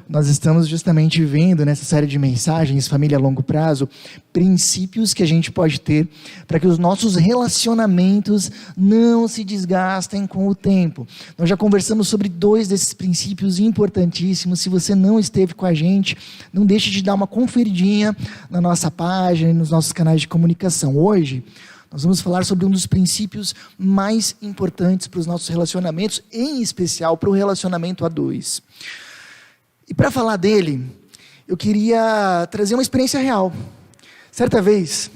nós estamos justamente vendo nessa série de mensagens, Família a Longo Prazo, princípios que a gente pode ter para que os nossos relacionamentos não se desgastem com o tempo. Nós já conversamos sobre 2 desses princípios importantíssimos. Se você não esteve com a gente, não deixe de dar uma conferidinha na nossa página e nos nossos canais de comunicação. Hoje, nós vamos falar sobre um dos princípios mais importantes para os nossos relacionamentos, em especial para o relacionamento a 2. E para falar dele, eu queria trazer uma experiência real. Certa vez,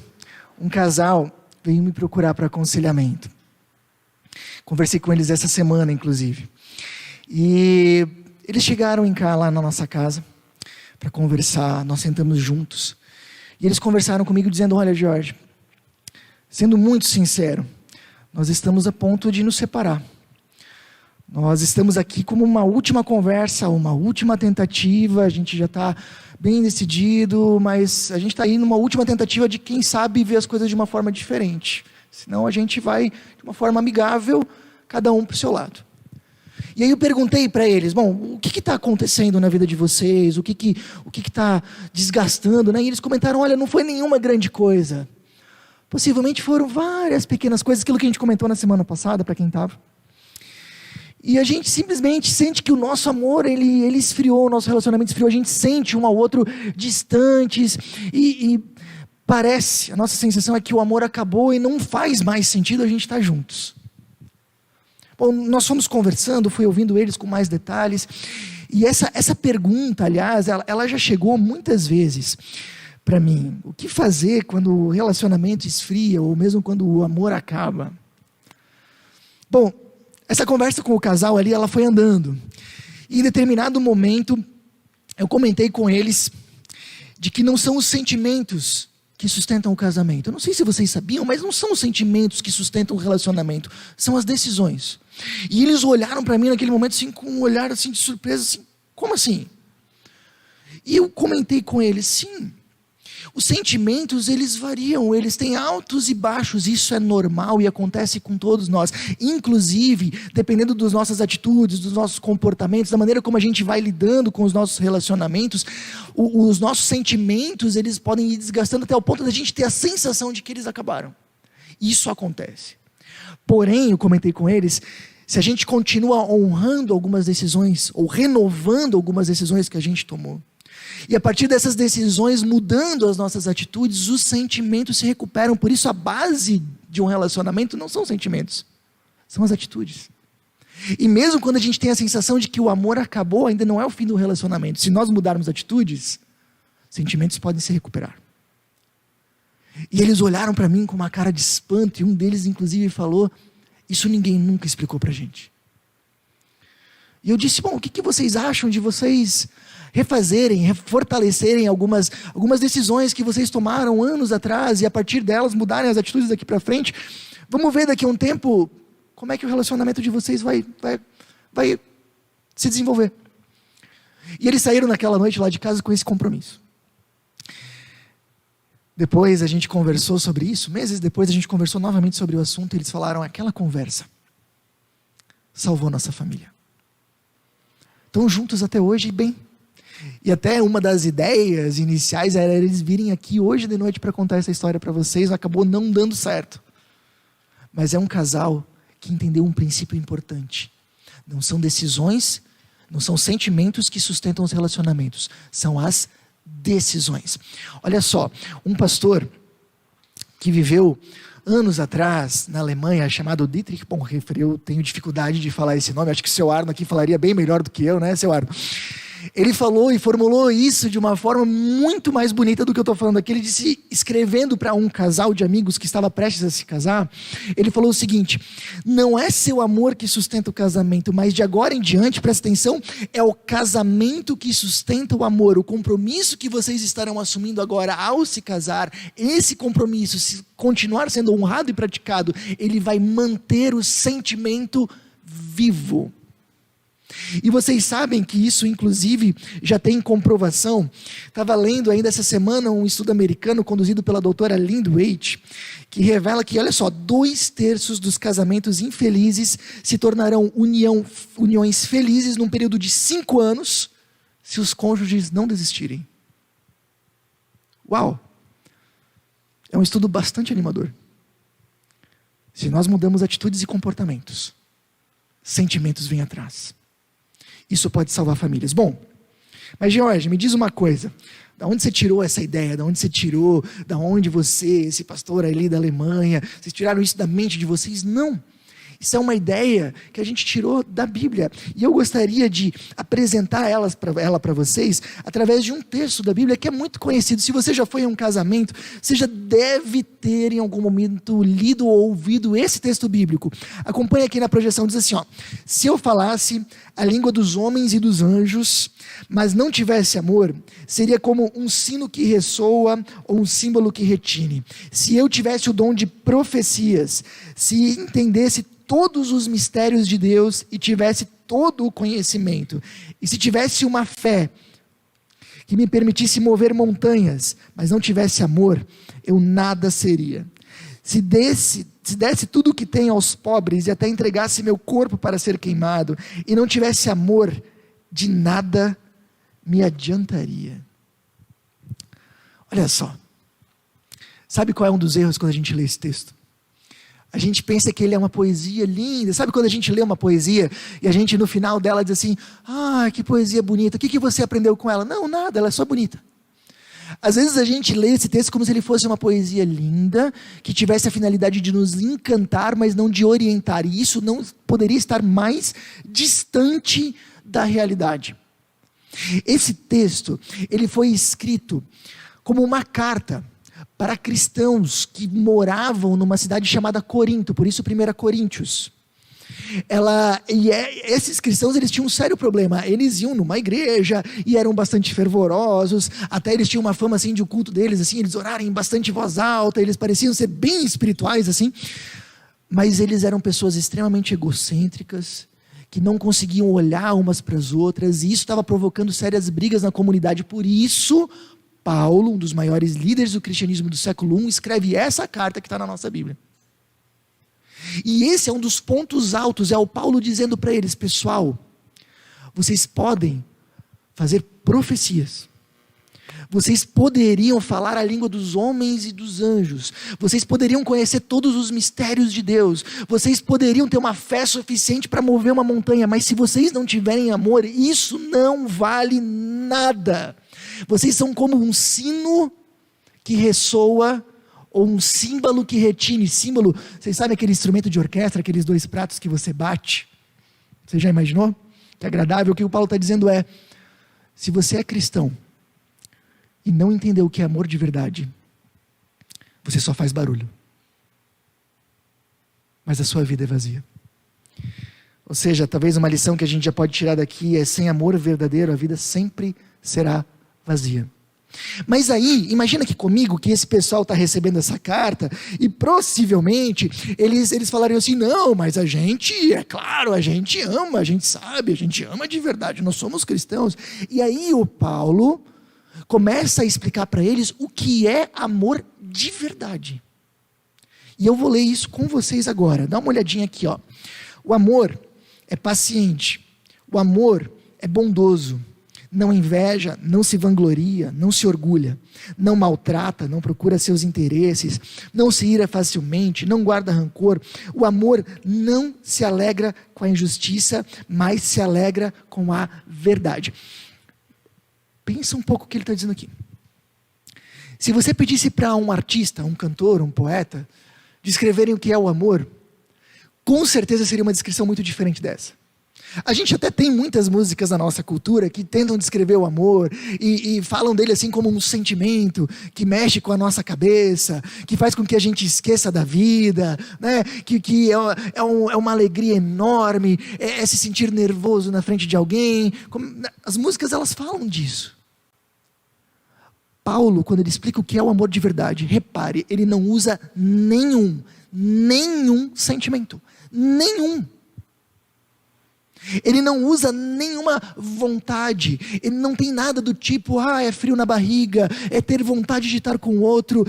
um casal veio me procurar para aconselhamento. Conversei com eles essa semana, inclusive. E eles chegaram lá na nossa casa para conversar, nós sentamos juntos. E eles conversaram comigo dizendo: olha, Jorge, sendo muito sincero, nós estamos a ponto de nos separar. Nós estamos aqui como uma última conversa, uma última tentativa, a gente já está bem decidido, mas a gente está aí numa última tentativa de, quem sabe, ver as coisas de uma forma diferente. Senão a gente vai de uma forma amigável, cada um para o seu lado. E aí eu perguntei para eles: bom, o que está acontecendo na vida de vocês? O que está desgastando, né? E eles comentaram: olha, não foi nenhuma grande coisa. Possivelmente foram várias pequenas coisas, aquilo que a gente comentou na semana passada, para quem estava. E a gente simplesmente sente que o nosso amor, ele esfriou, o nosso relacionamento esfriou, a gente sente um ao outro distantes, e parece, a nossa sensação é que o amor acabou e não faz mais sentido a gente estar juntos. Bom, nós fomos conversando, fui ouvindo eles com mais detalhes, e essa pergunta, aliás, ela já chegou muitas vezes para mim. O que fazer quando o relacionamento esfria, ou mesmo quando o amor acaba? Bom, essa conversa com o casal ali, ela foi andando. E em determinado momento, eu comentei com eles de que não são os sentimentos que sustentam o casamento. Eu não sei se vocês sabiam, mas não são os sentimentos que sustentam o relacionamento, são as decisões. E eles olharam para mim naquele momento assim, com um olhar assim, de surpresa, assim: como assim? E eu comentei com eles: sim, os sentimentos, eles variam, eles têm altos e baixos, isso é normal e acontece com todos nós. Inclusive, dependendo das nossas atitudes, dos nossos comportamentos, da maneira como a gente vai lidando com os nossos relacionamentos, os nossos sentimentos, eles podem ir desgastando até o ponto da gente ter a sensação de que eles acabaram. Isso acontece. Porém, eu comentei com eles, se a gente continua honrando algumas decisões, ou renovando algumas decisões que a gente tomou, e a partir dessas decisões, mudando as nossas atitudes, os sentimentos se recuperam. Por isso a base de um relacionamento não são os sentimentos, são as atitudes. E mesmo quando a gente tem a sensação de que o amor acabou, ainda não é o fim do relacionamento. Se nós mudarmos atitudes, sentimentos podem se recuperar. E eles olharam para mim com uma cara de espanto, e um deles inclusive falou: isso ninguém nunca explicou para a gente. E eu disse: bom, o que vocês acham de vocês refazerem, fortalecerem algumas decisões que vocês tomaram anos atrás, e a partir delas mudarem as atitudes daqui para frente? Vamos ver daqui a um tempo como é que o relacionamento de vocês vai se desenvolver. E eles saíram naquela noite lá de casa com esse compromisso. Depois a gente conversou sobre isso, meses depois a gente conversou novamente sobre o assunto, e eles falaram: aquela conversa salvou nossa família. Estão juntos até hoje, bem. E até uma das ideias iniciais era eles virem aqui hoje de noite para contar essa história para vocês, acabou não dando certo. Mas é um casal que entendeu um princípio importante. Não são decisões, não são sentimentos que sustentam os relacionamentos, são as decisões. Olha só, um pastor que viveu anos atrás na Alemanha, chamado Dietrich Bonhoeffer, eu tenho dificuldade de falar esse nome, acho que o seu Arno aqui falaria bem melhor do que eu, né, seu Arno? Ele falou e formulou isso de uma forma muito mais bonita do que eu estou falando aqui. Ele disse, escrevendo para um casal de amigos que estava prestes a se casar, ele falou o seguinte: não é seu amor que sustenta o casamento, mas de agora em diante, presta atenção, é o casamento que sustenta o amor. O compromisso que vocês estarão assumindo agora ao se casar, esse compromisso, se continuar sendo honrado e praticado, ele vai manter o sentimento vivo. E vocês sabem que isso inclusive já tem comprovação. Estava lendo ainda essa semana um estudo americano conduzido pela doutora Lynn Waite, que revela que, olha só, 2/3 dos casamentos infelizes se tornarão uniões felizes num período de 5 anos, se os cônjuges não desistirem. Uau! É um estudo bastante animador. Se nós mudamos atitudes e comportamentos, sentimentos vêm atrás. Isso pode salvar famílias. Bom, mas George, me diz uma coisa. Da onde você tirou essa ideia? Da onde você tirou? Da onde você, esse pastor ali da Alemanha, vocês tiraram isso da mente de vocês? Não. Isso é uma ideia que a gente tirou da Bíblia. E eu gostaria de apresentar ela para vocês através de um texto da Bíblia que é muito conhecido. Se você já foi a um casamento, você já deve ter em algum momento lido ou ouvido esse texto bíblico. Acompanhe aqui na projeção, diz assim, ó: se eu falasse a língua dos homens e dos anjos, mas não tivesse amor, seria como um sino que ressoa ou um símbolo que retine. Se eu tivesse o dom de profecias, se entendesse todos os mistérios de Deus e tivesse todo o conhecimento, e se tivesse uma fé que me permitisse mover montanhas, mas não tivesse amor, eu nada seria. Se desse tudo o que tem aos pobres e até entregasse meu corpo para ser queimado, e não tivesse amor, de nada me adiantaria. Olha só, sabe qual é um dos erros quando a gente lê esse texto? A gente pensa que ele é uma poesia linda. Sabe quando a gente lê uma poesia e a gente no final dela diz assim: ah, que poesia bonita, o que você aprendeu com ela? Não, nada, ela é só bonita. Às vezes a gente lê esse texto como se ele fosse uma poesia linda, que tivesse a finalidade de nos encantar, mas não de orientar. E isso não poderia estar mais distante da realidade. Esse texto, ele foi escrito como uma carta para cristãos que moravam numa cidade chamada Corinto, por isso 1 Coríntios. Esses cristãos, eles tinham um sério problema. Eles iam numa igreja e eram bastante fervorosos, até eles tinham uma fama assim de o culto deles, assim, eles orarem em bastante voz alta, eles pareciam ser bem espirituais assim, mas eles eram pessoas extremamente egocêntricas, que não conseguiam olhar umas para as outras, e isso estava provocando sérias brigas na comunidade. Por isso Paulo, um dos maiores líderes do cristianismo do século I, escreve essa carta que está na nossa Bíblia. E esse é um dos pontos altos, é o Paulo dizendo para eles: pessoal, vocês podem fazer profecias, vocês poderiam falar a língua dos homens e dos anjos, vocês poderiam conhecer todos os mistérios de Deus, vocês poderiam ter uma fé suficiente para mover uma montanha, mas se vocês não tiverem amor, isso não vale nada. Vocês são como um sino que ressoa ou um símbolo que retine. Símbolo, vocês sabem aquele instrumento de orquestra, aqueles 2 pratos que você bate? Você já imaginou? Que agradável. O que o Paulo está dizendo é: se você é cristão e não entendeu o que é amor de verdade, você só faz barulho, mas a sua vida é vazia. Ou seja, talvez uma lição que a gente já pode tirar daqui é: sem amor verdadeiro, a vida sempre será vazia. Mas aí, imagina que comigo, que esse pessoal está recebendo essa carta, e possivelmente eles falariam assim: não, mas a gente, é claro, a gente ama, a gente sabe, a gente ama de verdade, nós somos cristãos. E aí o Paulo começa a explicar para eles o que é amor de verdade. E eu vou ler isso com vocês agora. Dá uma olhadinha aqui, ó. O amor é paciente, o amor é bondoso, não inveja, não se vangloria, não se orgulha, não maltrata, não procura seus interesses, não se ira facilmente, não guarda rancor. O amor não se alegra com a injustiça, mas se alegra com a verdade. Pensa um pouco o que ele está dizendo aqui. Se você pedisse para um artista, um cantor, um poeta, descreverem o que é o amor, com certeza seria uma descrição muito diferente dessa. A gente até tem muitas músicas na nossa cultura que tentam descrever o amor e falam dele assim como um sentimento que mexe com a nossa cabeça, que faz com que a gente esqueça da vida, né? que é uma alegria enorme, é se sentir nervoso na frente de alguém. As músicas, elas falam disso. Paulo, quando ele explica o que é o amor de verdade, repare, ele não usa nenhum sentimento, nenhum. Ele não usa nenhuma vontade, ele não tem nada do tipo: é frio na barriga, é ter vontade de estar com o outro,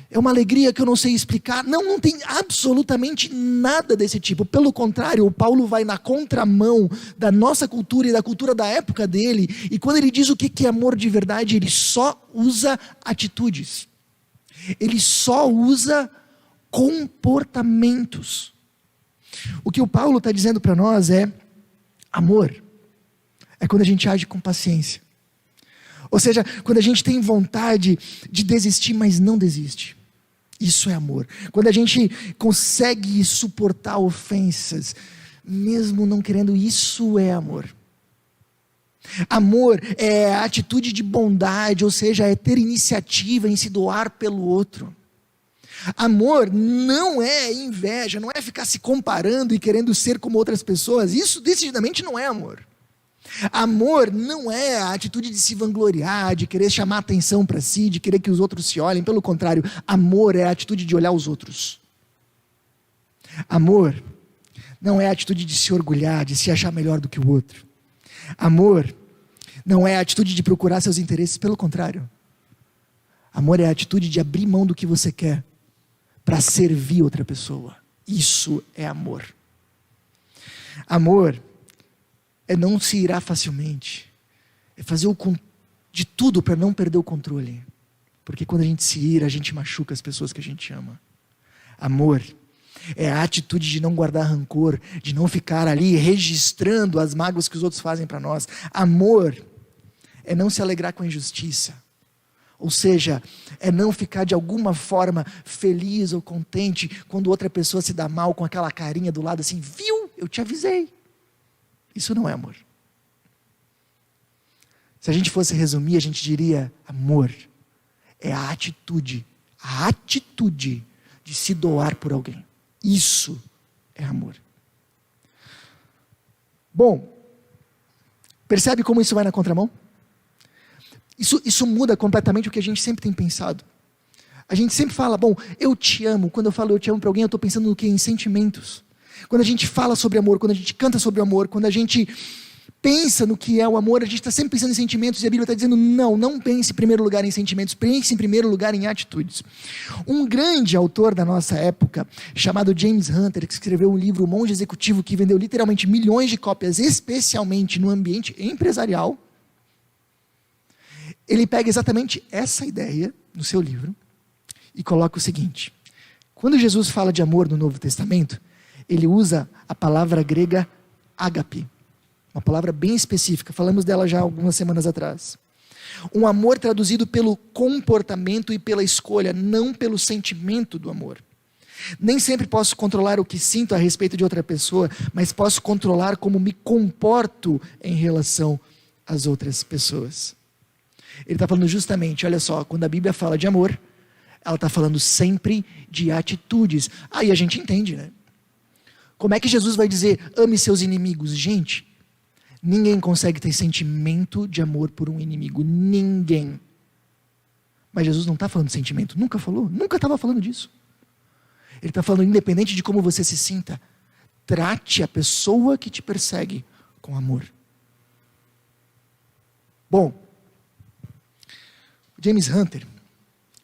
é uma alegria que eu não sei explicar. Não, não tem absolutamente nada desse tipo. Pelo contrário, o Paulo vai na contramão da nossa cultura e da cultura da época dele. E quando ele diz o que é amor de verdade, ele só usa atitudes. Ele só usa comportamentos. O que o Paulo está dizendo para nós é: amor é quando a gente age com paciência. Ou seja, quando a gente tem vontade de desistir, mas não desiste. Isso é amor. Quando a gente consegue suportar ofensas, mesmo não querendo, isso é amor. Amor é a atitude de bondade, ou seja, é ter iniciativa em se doar pelo outro. Amor não é inveja, não é ficar se comparando e querendo ser como outras pessoas. Isso decididamente não é amor. Amor não é a atitude de se vangloriar, de querer chamar atenção para si, de querer que os outros se olhem. Pelo contrário, amor é a atitude de olhar os outros. Amor não é a atitude de se orgulhar, de se achar melhor do que o outro. Amor não é a atitude de procurar seus interesses. Pelo contrário, amor é a atitude de abrir mão do que você quer para servir outra pessoa. Isso é amor. Amor é não se irar facilmente, é fazer de tudo para não perder o controle, porque quando a gente se ira, a gente machuca as pessoas que a gente ama. Amor é a atitude de não guardar rancor, de não ficar ali registrando as mágoas que os outros fazem para nós. Amor é não se alegrar com a injustiça, ou seja, é não ficar de alguma forma feliz ou contente quando outra pessoa se dá mal com aquela carinha do lado assim: viu, eu te avisei. Isso não é amor. Se a gente fosse resumir, a gente diria: amor é a atitude de se doar por alguém. Isso é amor. Bom, percebe como isso vai na contramão? Isso muda completamente o que a gente sempre tem pensado. A gente sempre fala: bom, eu te amo. Quando eu falo eu te amo para alguém, eu estou pensando no quê? Em sentimentos. Quando a gente fala sobre amor, quando a gente canta sobre o amor, quando a gente pensa no que é o amor, a gente está sempre pensando em sentimentos, e a Bíblia está dizendo: não pense em primeiro lugar em sentimentos, pense em primeiro lugar em atitudes. Um grande autor da nossa época, chamado James Hunter, que escreveu um livro, O Monge Executivo, que vendeu literalmente milhões de cópias, especialmente no ambiente empresarial, ele pega exatamente essa ideia no seu livro e coloca o seguinte: quando Jesus fala de amor no Novo Testamento, ele usa a palavra grega ágape, uma palavra bem específica, falamos dela já algumas semanas atrás. Um amor traduzido pelo comportamento e pela escolha, não pelo sentimento do amor. Nem sempre posso controlar o que sinto a respeito de outra pessoa, mas posso controlar como me comporto em relação às outras pessoas. Ele está falando justamente, olha só, quando a Bíblia fala de amor, ela está falando sempre de atitudes. Aí a gente entende, né? Como é que Jesus vai dizer: ame seus inimigos? Gente, ninguém consegue ter sentimento de amor por um inimigo. Ninguém. Mas Jesus não está falando de sentimento. Nunca falou. Nunca estava falando disso. Ele está falando, independente de como você se sinta, trate a pessoa que te persegue com amor. Bom, James Hunter,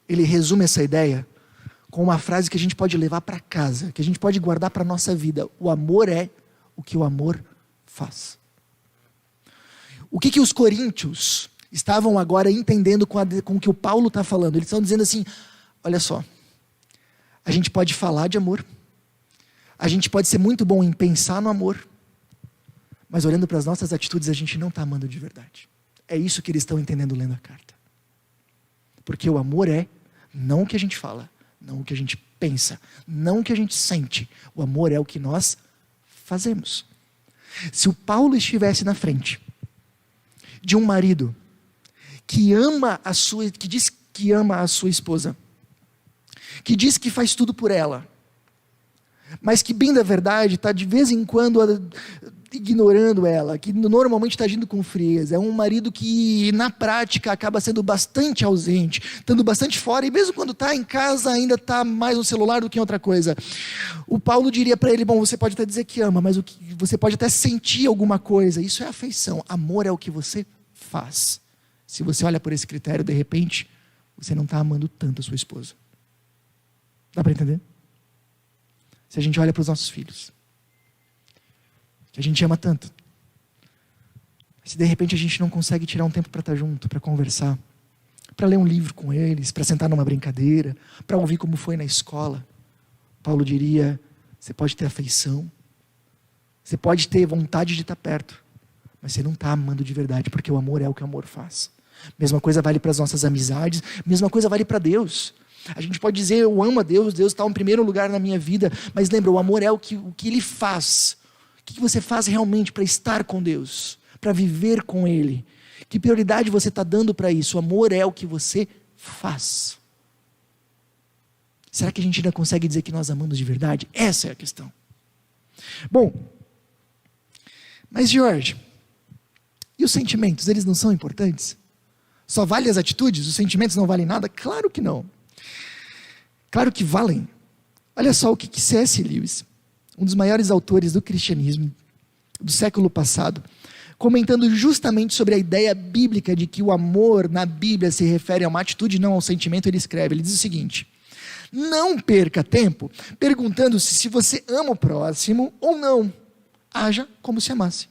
ele resume essa ideia com uma frase que a gente pode levar para casa, que a gente pode guardar para a nossa vida: o amor é o que o amor faz. O que os coríntios estavam agora entendendo com o que o Paulo está falando? Eles estão dizendo assim: olha só, a gente pode falar de amor, a gente pode ser muito bom em pensar no amor, mas olhando para as nossas atitudes, a gente não está amando de verdade. É isso que eles estão entendendo lendo a carta. Porque o amor é não o que a gente fala, não o que a gente pensa, não o que a gente sente. O amor é o que nós fazemos. Se o Paulo estivesse na frente de um marido que diz que ama a sua esposa, que diz que faz tudo por ela, mas que bem da verdade está de vez em quando ignorando ela, que normalmente está agindo com frieza, é um marido que na prática acaba sendo bastante ausente, estando bastante fora, e mesmo quando está em casa ainda está mais no celular do que em outra coisa. O Paulo diria para ele: bom, você pode até dizer que ama, mas você pode até sentir alguma coisa. Isso é afeição. Amor é o que você faz. Se você olha por esse critério, de repente você não está amando tanto a sua esposa. Dá para entender? Se a gente olha para os nossos filhos, que a gente ama tanto, se de repente a gente não consegue tirar um tempo para estar junto, para conversar, para ler um livro com eles, para sentar numa brincadeira, para ouvir como foi na escola, Paulo diria, você pode ter afeição, você pode ter vontade de estar perto, mas você não está amando de verdade, porque o amor é o que o amor faz. Mesma coisa vale para as nossas amizades, mesma coisa vale para Deus. A gente pode dizer, eu amo a Deus, Deus está em primeiro lugar na minha vida, mas lembra, o amor é o que Ele faz. O que você faz realmente para estar com Deus, para viver com Ele? Que prioridade você está dando para isso? O amor é o que você faz. Será que a gente ainda consegue dizer que nós amamos de verdade? Essa é a questão. Bom, mas Jorge, e os sentimentos, eles não são importantes? Só valem as atitudes? Os sentimentos não valem nada? Claro que não. Claro que valem. Olha só o que C.S. Lewis, um dos maiores autores do cristianismo do século passado, comentando justamente sobre a ideia bíblica de que o amor na Bíblia se refere a uma atitude, não ao sentimento, ele escreve, ele diz o seguinte: não perca tempo perguntando-se se você ama o próximo ou não. Haja como se amasse.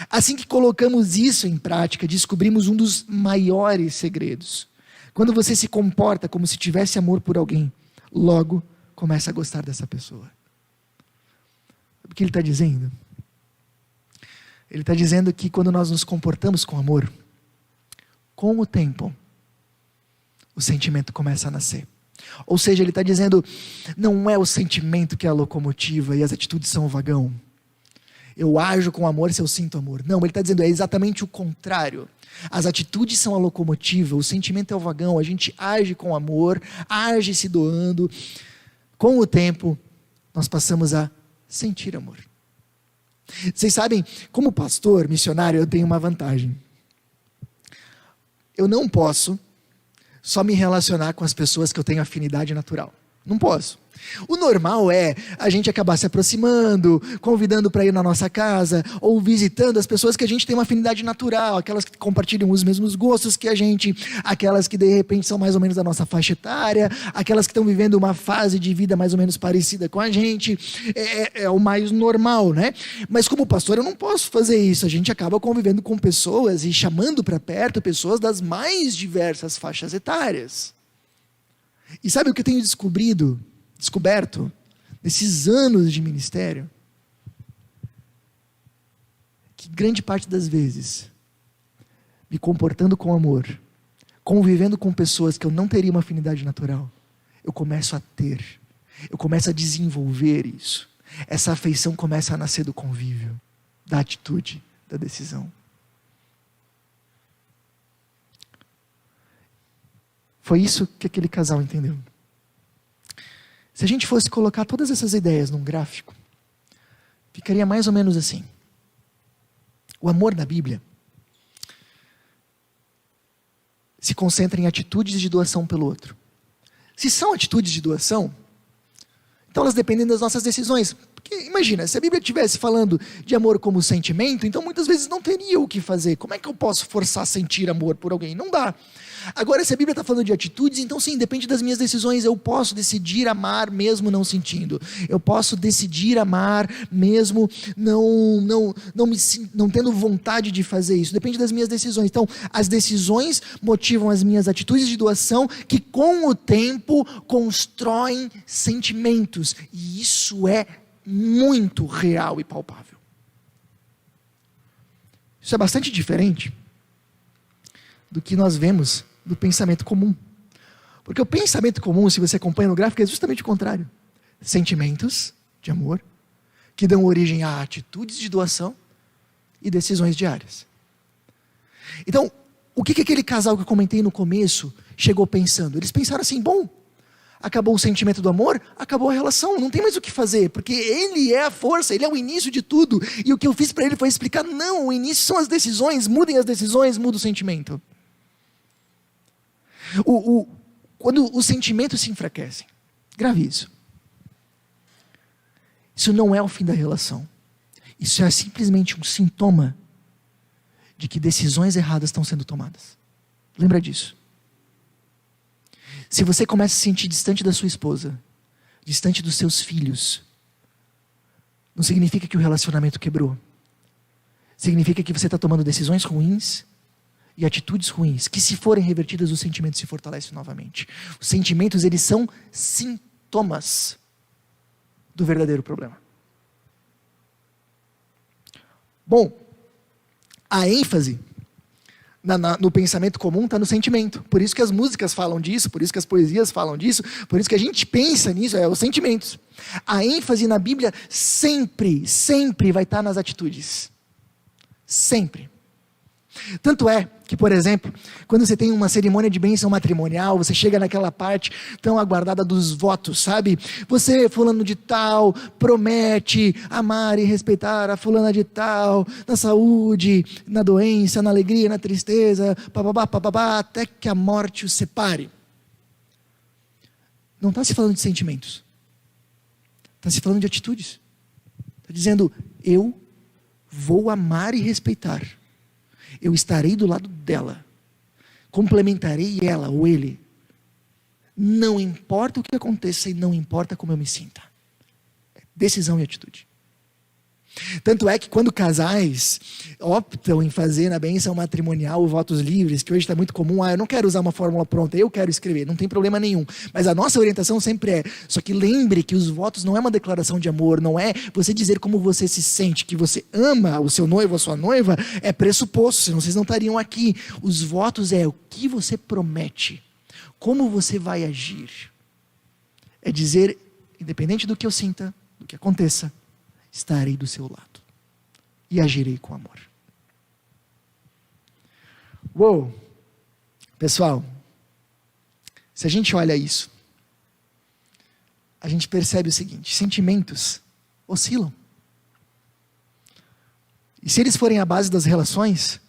Assim que colocamos isso em prática, descobrimos um dos maiores segredos. Quando você se comporta como se tivesse amor por alguém, logo começa a gostar dessa pessoa. Sabe o que ele está dizendo? Ele está dizendo que quando nós nos comportamos com amor, com o tempo, o sentimento começa a nascer. Ou seja, ele está dizendo, não é o sentimento que é a locomotiva e as atitudes são o vagão. Eu ajo com amor se eu sinto amor. Não, ele está dizendo, é exatamente o contrário. As atitudes são a locomotiva, o sentimento é o vagão, a gente age com amor, age se doando. Com o tempo, nós passamos a sentir amor. Vocês sabem, como pastor, missionário, eu tenho uma vantagem. Eu não posso só me relacionar com as pessoas que eu tenho afinidade natural. Não posso. O normal é a gente acabar se aproximando, convidando para ir na nossa casa, ou visitando as pessoas que a gente tem uma afinidade natural, aquelas que compartilham os mesmos gostos que a gente, aquelas que de repente são mais ou menos da nossa faixa etária, aquelas que estão vivendo uma fase de vida mais ou menos parecida com a gente, é o mais normal, né? Mas como pastor eu não posso fazer isso, a gente acaba convivendo com pessoas e chamando para perto pessoas das mais diversas faixas etárias. E sabe o que eu tenho descoberto, nesses anos de ministério? Que grande parte das vezes, me comportando com amor, convivendo com pessoas que eu não teria uma afinidade natural, eu começo a desenvolver isso. Essa afeição começa a nascer do convívio, da atitude, da decisão. Foi isso que aquele casal entendeu. Se a gente fosse colocar todas essas ideias num gráfico, ficaria mais ou menos assim. O amor na Bíblia se concentra em atitudes de doação pelo outro. Se são atitudes de doação, então elas dependem das nossas decisões. Porque imagina, se a Bíblia estivesse falando de amor como sentimento, então muitas vezes não teria o que fazer. Como é que eu posso forçar a sentir amor por alguém? Não dá. Agora, se a Bíblia está falando de atitudes, então sim, depende das minhas decisões. Eu posso decidir amar mesmo não sentindo. Eu posso decidir amar mesmo não tendo vontade de fazer isso. Depende das minhas decisões. Então, as decisões motivam as minhas atitudes de doação que com o tempo constroem sentimentos. E isso é muito real e palpável. Isso é bastante diferente do que nós vemos do pensamento comum. Porque o pensamento comum, se você acompanha no gráfico, é justamente o contrário. Sentimentos de amor que dão origem a atitudes de doação e decisões diárias. Então, o que aquele casal que eu comentei no começo chegou pensando? Eles pensaram assim, bom, acabou o sentimento do amor, acabou a relação, não tem mais o que fazer, porque ele é a força, ele é o início de tudo, e o que eu fiz para ele foi explicar, não, o início são as decisões, mudem as decisões, muda o sentimento. Quando os sentimentos se enfraquecem, grave isso. Isso não é o fim da relação. Isso é simplesmente um sintoma de que decisões erradas estão sendo tomadas. Lembra disso. Se você começa a se sentir distante da sua esposa, distante dos seus filhos, não significa que o relacionamento quebrou. Significa que você está tomando decisões ruins e atitudes ruins, que se forem revertidas, os sentimentos se fortalecem novamente. Os sentimentos, eles são sintomas do verdadeiro problema. Bom, a ênfase no pensamento comum está no sentimento. Por isso que as músicas falam disso, por isso que as poesias falam disso, por isso que a gente pensa nisso, os sentimentos. A ênfase na Bíblia sempre, sempre vai estar nas atitudes. Sempre. Tanto é que, por exemplo, quando você tem uma cerimônia de bênção matrimonial, você chega naquela parte tão aguardada dos votos, sabe? Você, fulano de tal, promete amar e respeitar a fulana de tal, na saúde, na doença, na alegria, na tristeza, papabá, papabá, até que a morte os separe. Não está se falando de sentimentos. Está se falando de atitudes. Está dizendo, eu vou amar e respeitar. Eu estarei do lado dela, complementarei ela ou ele, não importa o que aconteça e não importa como eu me sinta. Decisão e atitude. Tanto é que quando casais optam em fazer na bênção matrimonial votos livres, que hoje está muito comum, eu não quero usar uma fórmula pronta, eu quero escrever, não tem problema nenhum. Mas a nossa orientação sempre é, só que lembre que os votos não é uma declaração de amor, não é você dizer como você se sente, que você ama o seu noivo, a sua noiva, é pressuposto, senão vocês não estariam aqui. Os votos é o que você promete, como você vai agir. É dizer, independente do que eu sinta, do que aconteça, estarei do seu lado e agirei com amor. Uou! Pessoal, se a gente olha isso, a gente percebe o seguinte: sentimentos oscilam. E se eles forem a base das relações,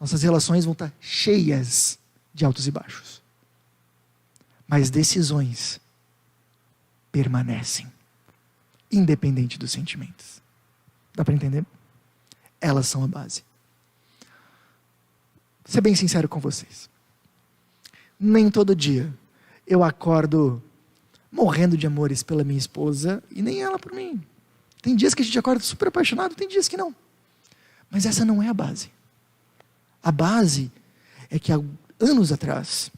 nossas relações vão estar cheias de altos e baixos. Mas decisões permanecem, independente dos sentimentos. Dá para entender? Elas são a base. Vou ser bem sincero com vocês. Nem todo dia eu acordo morrendo de amores pela minha esposa e nem ela por mim. Tem dias que a gente acorda super apaixonado, tem dias que não. Mas essa não é a base. A base é que há anos atrás,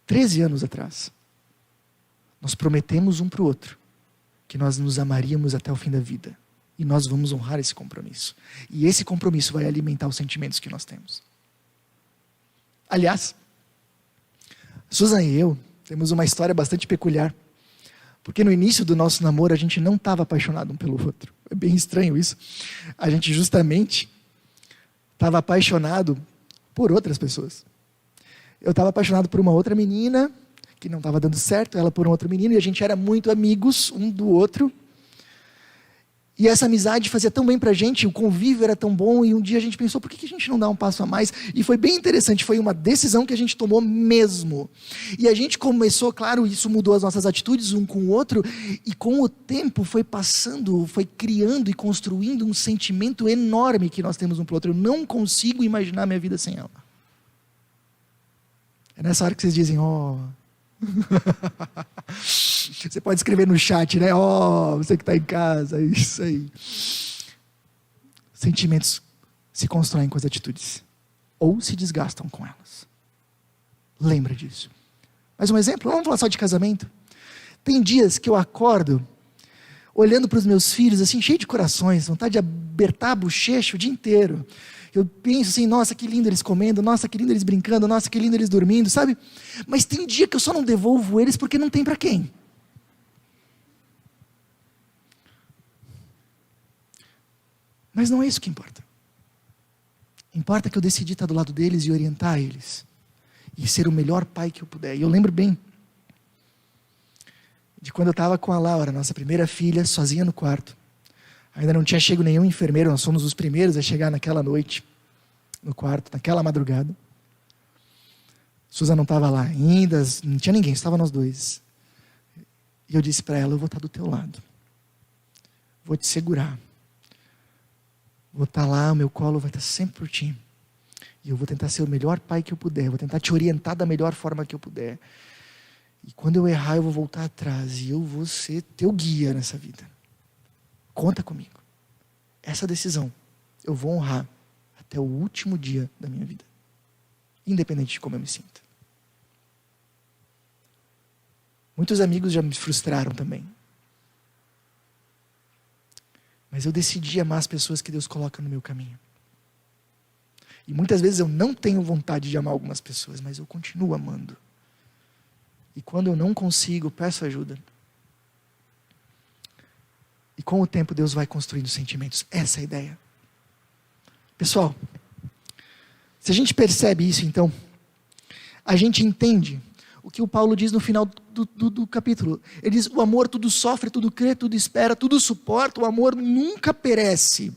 13 anos atrás, nós prometemos um para o outro que nós nos amaríamos até o fim da vida. E nós vamos honrar esse compromisso. E esse compromisso vai alimentar os sentimentos que nós temos. Aliás, Susan e eu temos uma história bastante peculiar. Porque no início do nosso namoro a gente não estava apaixonado um pelo outro. É bem estranho isso. A gente justamente estava apaixonado por outras pessoas. Eu estava apaixonado por uma outra menina que não estava dando certo, ela por um outro menino, e a gente era muito amigos um do outro. E essa amizade fazia tão bem pra gente, o convívio era tão bom, e um dia a gente pensou, por que a gente não dá um passo a mais? E foi bem interessante, foi uma decisão que a gente tomou mesmo. E a gente começou, claro, isso mudou as nossas atitudes um com o outro, e com o tempo foi passando, foi criando e construindo um sentimento enorme que nós temos um pro outro. Eu não consigo imaginar minha vida sem ela. É nessa hora que vocês dizem, Você pode escrever no chat, né? Você que está em casa, isso aí. Sentimentos se constroem com as atitudes, ou se desgastam com elas. Lembra disso. Mais um exemplo, vamos falar só de casamento. Tem dias que eu acordo, olhando para os meus filhos, assim, cheio de corações, vontade de apertar a bochecha o dia inteiro. Eu penso assim, nossa, que lindo eles comendo, nossa, que lindo eles brincando, nossa, que lindo eles dormindo, sabe? Mas tem dia que eu só não devolvo eles porque não tem para quem. Mas não é isso que importa. Importa que eu decidi estar do lado deles e orientar eles. E ser o melhor pai que eu puder. E eu lembro bem de quando eu estava com a Laura, nossa primeira filha, sozinha no quarto. Ainda não tinha chego nenhum enfermeiro, nós fomos os primeiros a chegar naquela noite, no quarto, naquela madrugada. Susan não estava lá ainda, não tinha ninguém, estava nós dois. E eu disse para ela, eu vou estar do teu lado. Vou te segurar. Vou estar lá, o meu colo vai estar sempre por ti. E eu vou tentar ser o melhor pai que eu puder, vou tentar te orientar da melhor forma que eu puder. E quando eu errar, eu vou voltar atrás e eu vou ser teu guia nessa vida. Conta comigo. Essa decisão eu vou honrar até o último dia da minha vida, independente de como eu me sinto. Muitos amigos já me frustraram também. Mas eu decidi amar as pessoas que Deus coloca no meu caminho. E muitas vezes eu não tenho vontade de amar algumas pessoas, mas eu continuo amando. E quando eu não consigo, peço ajuda. E com o tempo Deus vai construindo sentimentos. Essa é a ideia. Pessoal, se a gente percebe isso então, a gente entende o que o Paulo diz no final do capítulo. Ele diz, o amor tudo sofre, tudo crê, tudo espera, tudo suporta, o amor nunca perece.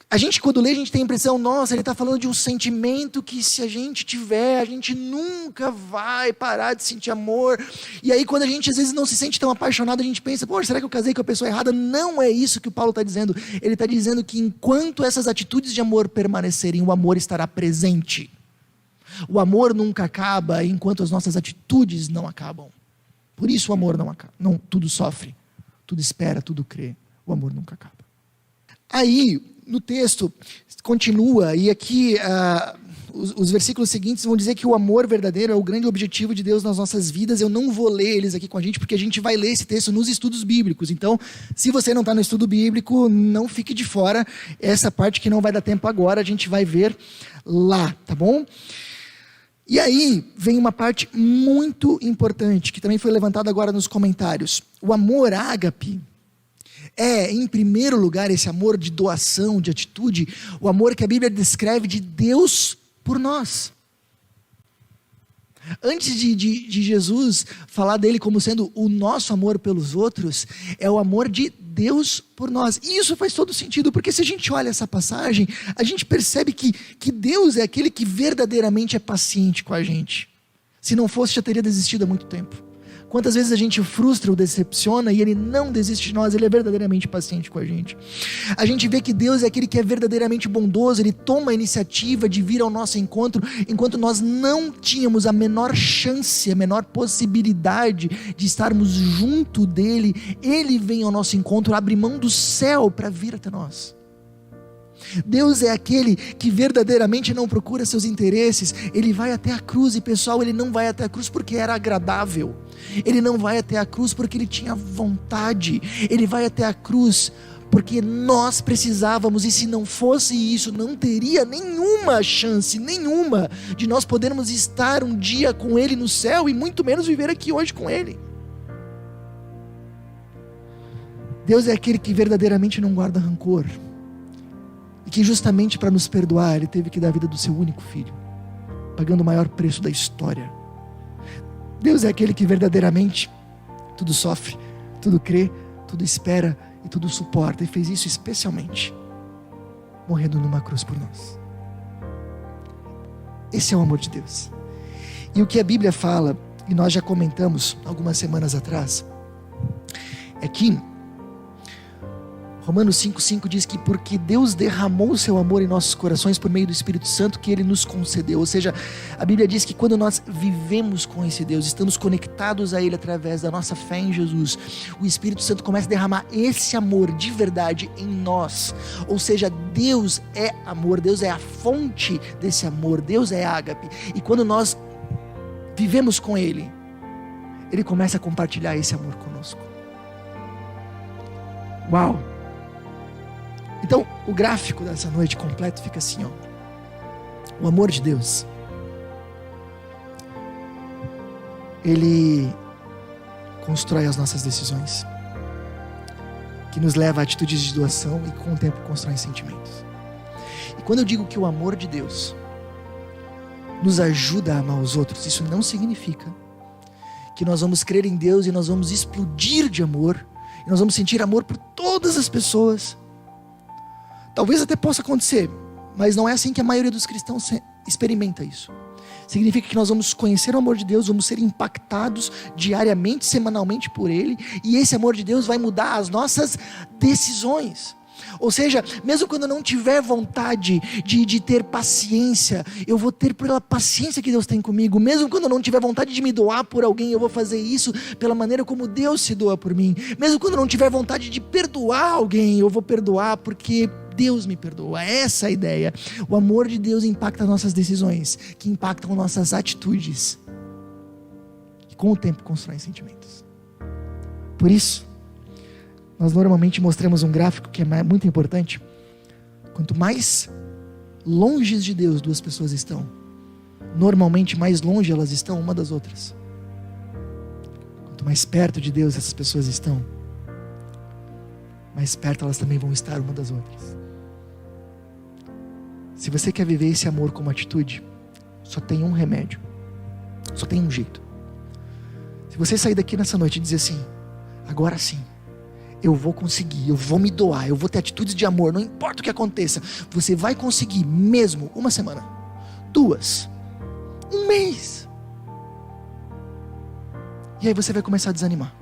A gente quando lê, a gente tem a impressão, nossa, ele está falando de um sentimento que se a gente tiver, a gente nunca vai parar de sentir amor. E aí quando a gente às vezes não se sente tão apaixonado, a gente pensa, poxa, será que eu casei com a pessoa errada? Não é isso que o Paulo está dizendo. Ele está dizendo que enquanto essas atitudes de amor permanecerem, o amor estará presente. O amor nunca acaba enquanto as nossas atitudes não acabam. Por isso o amor não acaba. Não, tudo sofre, tudo espera, tudo crê. O amor nunca acaba. Aí, no texto, continua, e aqui os versículos seguintes vão dizer que o amor verdadeiro é o grande objetivo de Deus nas nossas vidas. Eu não vou ler eles aqui com a gente, porque a gente vai ler esse texto nos estudos bíblicos. Então, se você não está no estudo bíblico, não fique de fora. Essa parte que não vai dar tempo agora, a gente vai ver lá, tá bom? E aí vem uma parte muito importante, que também foi levantada agora nos comentários. O amor ágape é, em primeiro lugar, esse amor de doação, de atitude, o amor que a Bíblia descreve de Deus por nós. Antes de Jesus falar dele como sendo o nosso amor pelos outros, é o amor de Deus por nós. E isso faz todo sentido, porque se a gente olha essa passagem, a gente percebe que Deus é aquele que verdadeiramente é paciente com a gente. Se não fosse, já teria desistido há muito tempo. Quantas vezes a gente frustra ou decepciona e Ele não desiste de nós, Ele é verdadeiramente paciente com a gente. A gente vê que Deus é aquele que é verdadeiramente bondoso, Ele toma a iniciativa de vir ao nosso encontro, enquanto nós não tínhamos a menor chance, a menor possibilidade de estarmos junto dEle, Ele vem ao nosso encontro, abre mão do céu para vir até nós. Deus é aquele que verdadeiramente não procura seus interesses, Ele vai até a cruz, e pessoal, Ele não vai até a cruz porque era agradável, Ele não vai até a cruz porque Ele tinha vontade, Ele vai até a cruz porque nós precisávamos, e se não fosse isso, não teria nenhuma chance, nenhuma, de nós podermos estar um dia com Ele no céu, e muito menos viver aqui hoje com Ele. Deus é aquele que verdadeiramente não guarda rancor, e que justamente para nos perdoar, Ele teve que dar a vida do seu único filho, pagando o maior preço da história. Deus é aquele que verdadeiramente tudo sofre, tudo crê, tudo espera e tudo suporta, e fez isso especialmente morrendo numa cruz por nós. Esse é o amor de Deus. E o que a Bíblia fala, e nós já comentamos algumas semanas atrás, é que Romanos 5,5 diz que porque Deus derramou o seu amor em nossos corações por meio do Espírito Santo que Ele nos concedeu. Ou seja, a Bíblia diz que quando nós vivemos com esse Deus, estamos conectados a Ele através da nossa fé em Jesus, o Espírito Santo começa a derramar esse amor de verdade em nós. Ou seja, Deus é amor, Deus é a fonte desse amor, Deus é ágape. E quando nós vivemos com Ele, Ele começa a compartilhar esse amor conosco. Uau! Então, o gráfico dessa noite completo fica assim, ó. O amor de Deus, Ele constrói as nossas decisões, que nos leva a atitudes de doação e com o tempo constrói sentimentos. E quando eu digo que o amor de Deus nos ajuda a amar os outros, isso não significa que nós vamos crer em Deus e nós vamos explodir de amor, e nós vamos sentir amor por todas as pessoas. Talvez até possa acontecer, mas não é assim que a maioria dos cristãos experimenta isso. Significa que nós vamos conhecer o amor de Deus, vamos ser impactados diariamente, semanalmente por Ele, e esse amor de Deus vai mudar as nossas decisões. Ou seja, mesmo quando eu não tiver vontade de ter paciência, eu vou ter pela paciência que Deus tem comigo. Mesmo quando eu não tiver vontade de me doar por alguém, eu vou fazer isso pela maneira como Deus se doa por mim. Mesmo quando eu não tiver vontade de perdoar alguém, eu vou perdoar porque Deus me perdoa. Essa é a ideia. O amor de Deus impacta nossas decisões, que impactam nossas atitudes. E com o tempo constroem sentimentos. Por isso, nós normalmente mostramos um gráfico que é muito importante. Quanto mais longe de Deus duas pessoas estão, normalmente mais longe elas estão uma das outras. Quanto mais perto de Deus essas pessoas estão, mais perto elas também vão estar uma das outras. Se você quer viver esse amor como atitude, só tem um remédio, só tem um jeito. Se você sair daqui nessa noite e dizer assim: agora sim, eu vou conseguir, eu vou me doar, eu vou ter atitudes de amor, não importa o que aconteça, você vai conseguir mesmo uma semana, 2, um mês. E aí você vai começar a desanimar.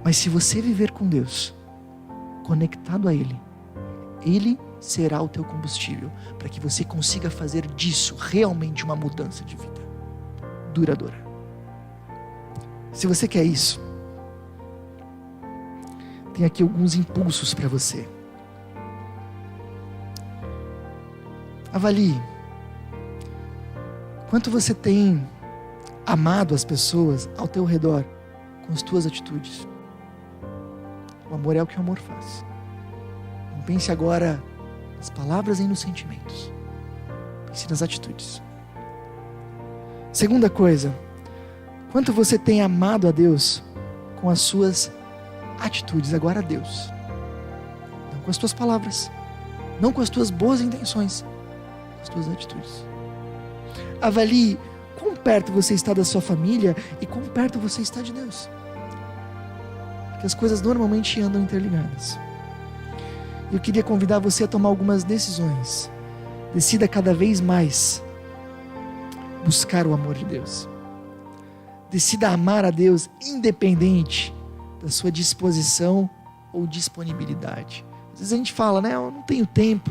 Mas se você viver com Deus, conectado a Ele, Ele será o teu combustível, para que você consiga fazer disso realmente uma mudança de vida duradoura. Se você quer isso, tem aqui alguns impulsos para você. Avalie quanto você tem amado as pessoas ao teu redor com as tuas atitudes. O amor é o que o amor faz. Não pense agora nas palavras nem nos sentimentos. Pense nas atitudes. Segunda coisa, quanto você tem amado a Deus com as suas atitudes, agora a Deus. Não com as tuas palavras, não com as tuas boas intenções, com as tuas atitudes. Avalie quão perto você está da sua família e quão perto você está de Deus. Porque as coisas normalmente andam interligadas. Eu queria convidar você a tomar algumas decisões. Decida cada vez mais buscar o amor de Deus. Decida amar a Deus independente da sua disposição ou disponibilidade. Às vezes a gente fala, né? Eu não tenho tempo.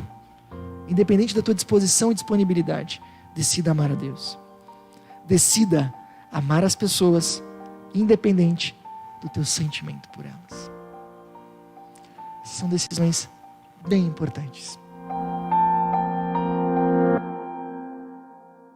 Independente da tua disposição e disponibilidade, decida amar a Deus. Decida amar as pessoas, independente do teu sentimento por elas. Essas são decisões bem importantes.